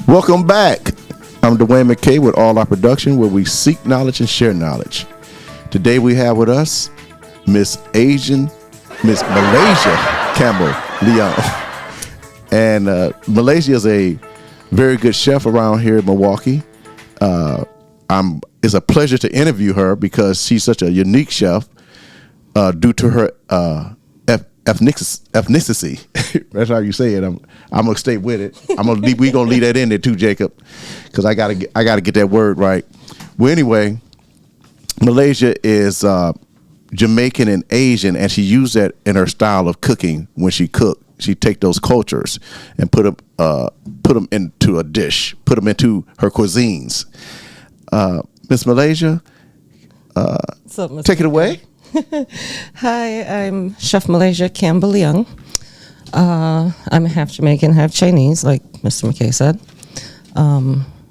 Welcome back. I'm Dwayne McKay with All Our Production, where we seek knowledge and share knowledge. Today we have with us Miss Malaysia Campbell-Leung. And Malaysia is a very good chef around here in Milwaukee. It's a pleasure to interview her because she's such a unique chef due to her ethnicity. That's how you say it. I'm gonna stay with it. We gonna leave that in there too, Jacob, because I gotta get that word right. Well, anyway, Malaysia is Jamaican and Asian, and she used that in her style of cooking. When she cooked, she take those cultures and put them into a dish, put them into her cuisines. Miss Malaysia, take it away. Hi, I'm Chef Malaysia Campbell-Leung. I'm half Jamaican, half Chinese, like Mr. McKay said.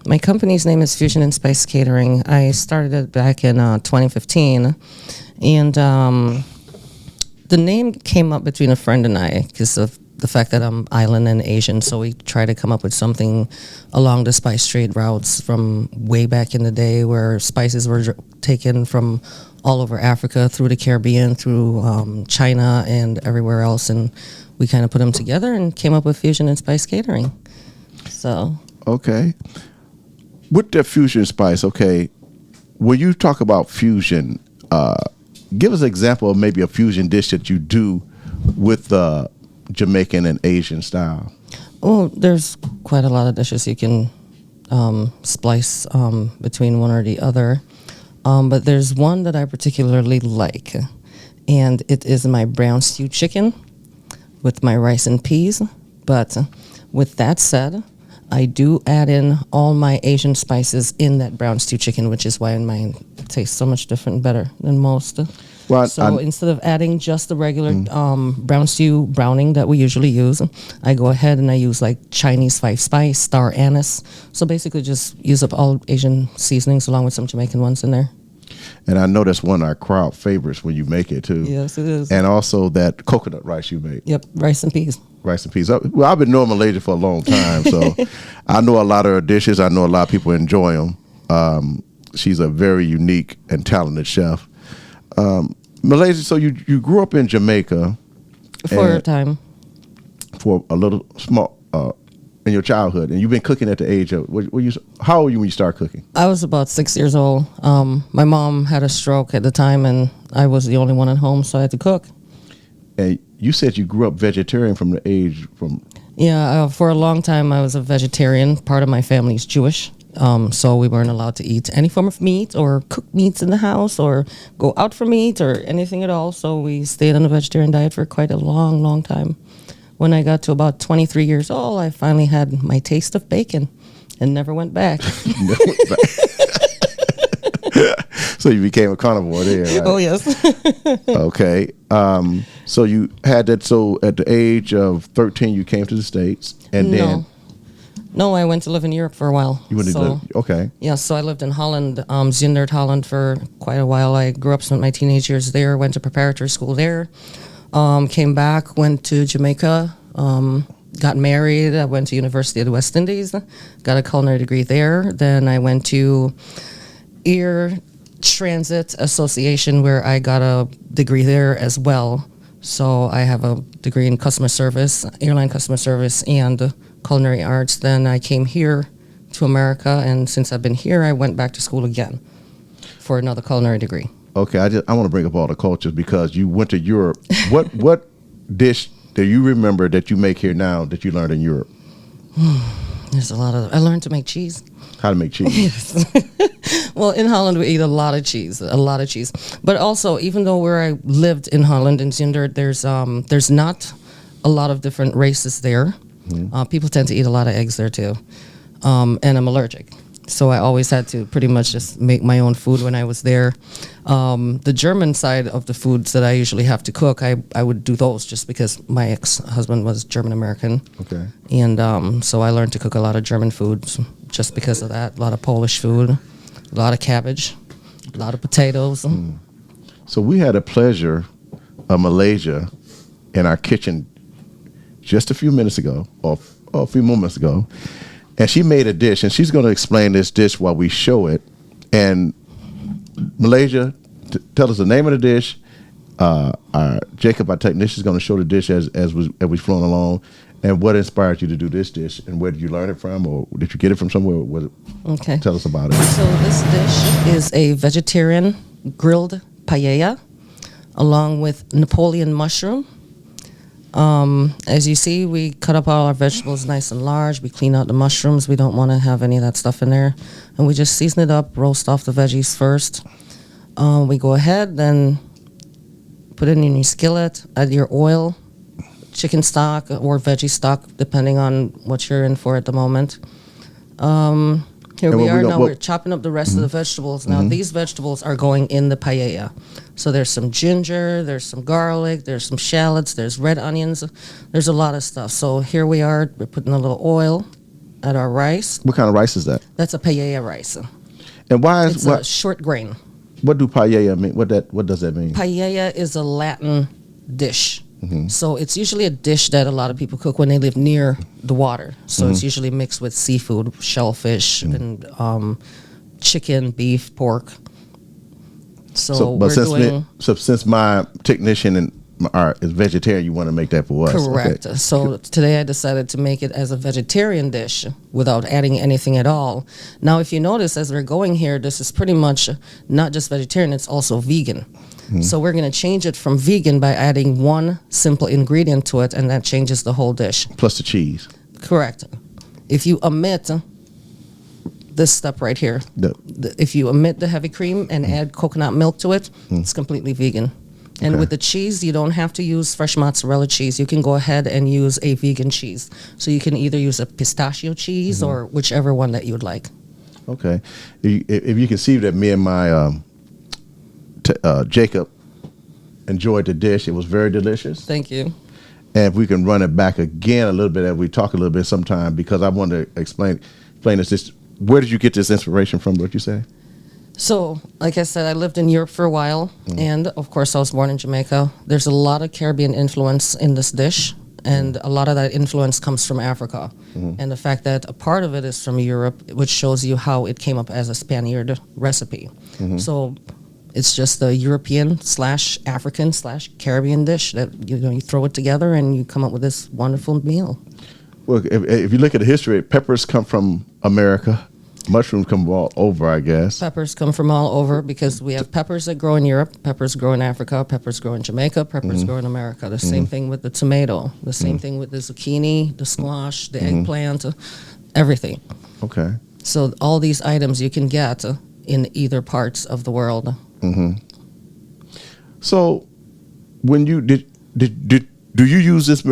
My company's name is Fusion and Spice Catering. I started it back in 2015, and the name came up between a friend and I because of the fact that I'm island and Asian, so we try to come up with something along the spice trade routes from way back in the day where spices were taken from all over Africa, through the Caribbean, through China and everywhere else, and we kind of put them together and came up with Fusion and Spice Catering. So okay, with the fusion spice, okay, when you talk about fusion, give us an example of maybe a fusion dish that you do with the Jamaican and Asian style. Oh, there's quite a lot of dishes you can splice between one or the other. But there's one that I particularly like, and it is my brown stew chicken with my rice and peas. But with that said, I do add in all my Asian spices in that brown stew chicken, which is why mine tastes so much different and better than most. Well, so instead of adding just the regular brown stew browning that we usually use, I go ahead and I use like Chinese 5-spice, star anise. So basically just use up all Asian seasonings along with some Jamaican ones in there. And I know that's one of our crowd favorites when you make it too. Yes, it is. And also that coconut rice you make. Yep, rice and peas. Rice and peas. Well, I've been knowing Malaysia for a long time, so I know a lot of her dishes. I know a lot of people enjoy them. She's a very unique and talented chef. Malaysia, so you grew up in Jamaica for a time, for a little small in your childhood, and you've been cooking at the age of how old were you when you started cooking? I was about 6 years old. My mom had a stroke at the time, and I was the only one at home, so I had to cook. And you said you grew up vegetarian from the age from. Yeah, for a long time I was a vegetarian. Part of my family's Jewish. So we weren't allowed to eat any form of meat or cook meats in the house or go out for meat or anything at all. So we stayed on a vegetarian diet for quite a long, long time. When I got to about 23 years old, I finally had my taste of bacon and never went back. So you became a carnivore there, right? Oh, yes. Okay. So you had that. So at the age of 13, you came to the States, and then. No, I went to live in Europe for a while. You went to live, okay. Yeah, so I lived in Holland, Zundert, Holland for quite a while. I grew up, spent my teenage years there, went to preparatory school there, came back, went to Jamaica, got married. I went to University of the West Indies, got a culinary degree there. Then I went to Air Transit Association where I got a degree there as well. So I have a degree in customer service, airline customer service, and culinary arts. Then I came here to America, and since I've been here, I went back to school again for another culinary degree. Okay, I want to bring up all the cultures because you went to Europe. What dish do you remember that you make here now that you learned in Europe? There's a lot of. I learned to make cheese. How to make cheese? Yes. Well, in Holland we eat a lot of cheese. But also, even though where I lived in Holland in Zundert, there's not a lot of different races there. Mm-hmm. People tend to eat a lot of eggs there too, and I'm allergic, so I always had to pretty much just make my own food when I was there. The German side of the foods that I usually have to cook, I would do those just because my ex-husband was German American. Okay. And so I learned to cook a lot of German foods just because of that. A lot of Polish food, a lot of cabbage, a lot of potatoes. Mm. So we had a pleasure of Malaysia in our kitchen just a few minutes ago, or a few moments ago, and she made a dish, and she's going to explain this dish while we show it. And Malaysia, tell us the name of the dish. Jacob, our technician, is going to show the dish as we flown along. And what inspired you to do this dish, and where did you learn it from, or did you get it from somewhere? Okay. Tell us about it. So this dish is a vegetarian grilled paella, along with Napoleon mushroom. As you see, we cut up all our vegetables nice and large. We clean out the mushrooms. We don't want to have any of that stuff in there. And we just season it up, roast off the veggies first. We go ahead, then put it in your skillet, add your oil, chicken stock or veggie stock, depending on what you're in for at the moment. Here we are now. We're chopping up the rest of the vegetables. Now these vegetables are going in the paella. So there's some ginger, there's some garlic, there's some shallots, there's red onions. There's a lot of stuff. So here we are. We're putting a little oil at our rice. What kind of rice is that? That's a paella rice. And why is it's a short grain. What do paella mean? What does that mean? Paella is a Latin dish. So it's usually a dish that a lot of people cook when they live near the water. So it's usually mixed with seafood, shellfish, and chicken, beef, pork. So since my technician is vegetarian, you want to make that for us. Correct. Okay. So today I decided to make it as a vegetarian dish without adding anything at all. Now, if you notice, as we're going here, this is pretty much not just vegetarian, it's also vegan. So we're going to change it from vegan by adding one simple ingredient to it, and that changes the whole dish. Plus the cheese. Correct. If you omit this step right here, if you omit the heavy cream and add coconut milk to it, it's completely vegan. And with the cheese, you don't have to use fresh mozzarella cheese. You can go ahead and use a vegan cheese. So you can either use a pistachio cheese or whichever one that you would like. Okay. If you can see that me and my Jacob enjoyed the dish, it was very delicious. Thank you. And if we can run it back again a little bit as we talk a little bit sometime, because I want to explain this. Where did you get this inspiration from, what you say? So, like I said, I lived in Europe for a while, and of course I was born in Jamaica. There's a lot of Caribbean influence in this dish, and a lot of that influence comes from Africa. And the fact that a part of it is from Europe, which shows you how it came up as a Spaniard recipe. So it's just a European/African/Caribbean dish that you throw it together and you come up with this wonderful meal. Well, if you look at the history, peppers come from America. Mushrooms come all over, I guess. Peppers come from all over because we have peppers that grow in Europe, peppers grow in Africa, peppers grow in Jamaica, peppers grow in America. The same thing with the tomato, the same thing with the zucchini, the squash, the eggplant, everything. Okay. So all these items you can get in either parts of the world. So, when you do you use this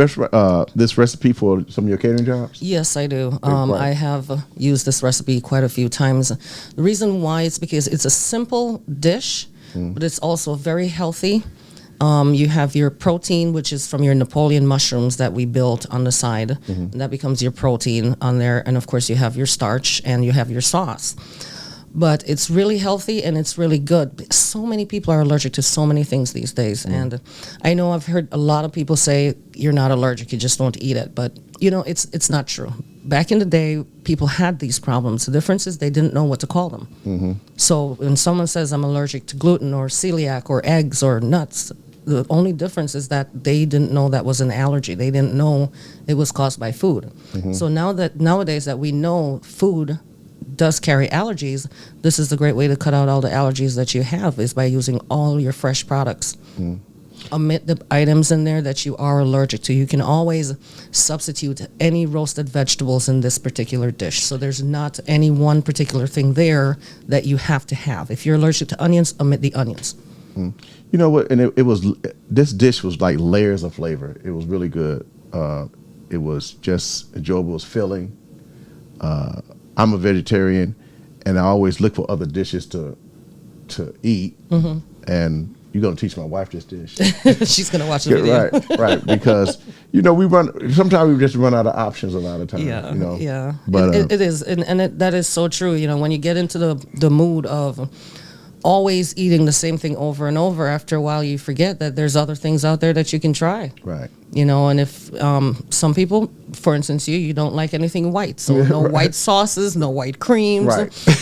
recipe for some of your catering jobs? Yes, I do. I have used this recipe quite a few times. The reason why is because it's a simple dish, but it's also very healthy. You have your protein, which is from your Napoleon mushrooms that we built on the side. And that becomes your protein on there. And of course, you have your starch and you have your sauce. But it's really healthy and it's really good. So many people are allergic to so many things these days. And I know I've heard a lot of people say, you're not allergic, you just don't eat it. But, it's not true. Back in the day, people had these problems. The difference is they didn't know what to call them. So when someone says, I'm allergic to gluten or celiac or eggs or nuts, the only difference is that they didn't know that was an allergy. They didn't know it was caused by food. So nowadays that we know food does carry allergies, this is the great way to cut out all the allergies that you have is by using all your fresh products. Omit the items in there that you are allergic to. You can always substitute any roasted vegetables in this particular dish. So there's not any one particular thing there that you have to have. If you're allergic to onions, omit the onions. You know what? And this dish was like layers of flavor. It was really good. It was just enjoyable. It was filling. I'm a vegetarian, and I always look for other dishes to eat. And you're gonna teach my wife this dish. She's gonna watch the video. Right. Because sometimes we just run out of options a lot of times. Yeah. But it is, and that is so true. When you get into the mood of always eating the same thing over and over, after a while you forget that there's other things out there that you can try. Right. And if some people, for instance, you don't like anything white, so no white sauces, no white creams,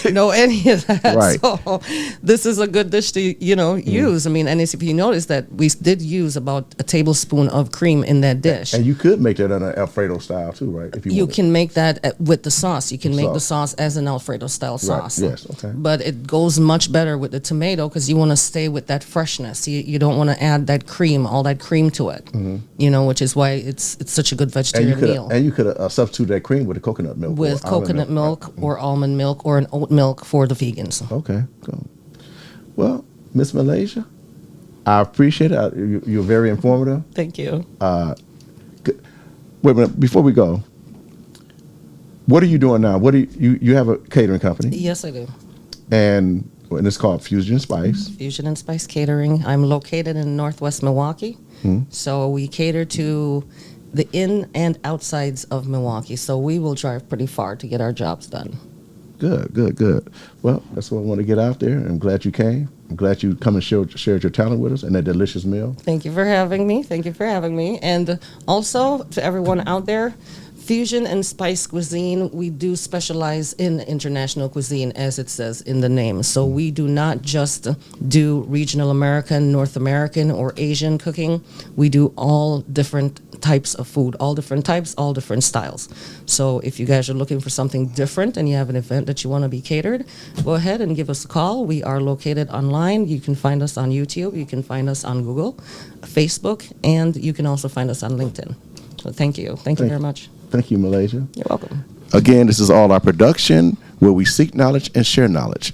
no any of that. Right. So this is a good dish to use. I mean, and if you notice that we did use about a tablespoon of cream in that dish. And you could make that in an Alfredo style too, right? If you wanted. can make that with the sauce. You can make the sauce as an Alfredo style sauce. Right. Yes. Okay. But it goes much better with the tomato because you want to stay with that freshness. You don't want to add that cream, all that cream to it. Which is why it's such a good vegetarian meal. And you could substitute that cream with the coconut milk. With coconut milk or almond milk or an oat milk for the vegans. Okay, cool. Well, Miss Malaysia, I appreciate it. You're very informative. Thank you. Wait a minute, before we go, what are you doing now? What do you have a catering company? Yes, I do. And it's called Fusion and Spice. Fusion and Spice Catering. I'm located in Northwest Milwaukee. So we cater to the in and outsides of Milwaukee. So we will drive pretty far to get our jobs done. Good. Well, that's what I want to get out there. I'm glad you came. I'm glad you come and shared your talent with us and that delicious meal. Thank you for having me. And also to everyone out there, Fusion and Spice Cuisine, we do specialize in international cuisine, as it says in the name. So we do not just do regional American, North American, or Asian cooking. We do all different types of food, all different types, all different styles. So if you guys are looking for something different and you have an event that you want to be catered, go ahead and give us a call. We are located online. You can find us on YouTube. You can find us on Google, Facebook, and you can also find us on LinkedIn. So thank you. Thank you very much. Thank you, Malaysia. You're welcome. Again, this is All Our Production, where we seek knowledge and share knowledge.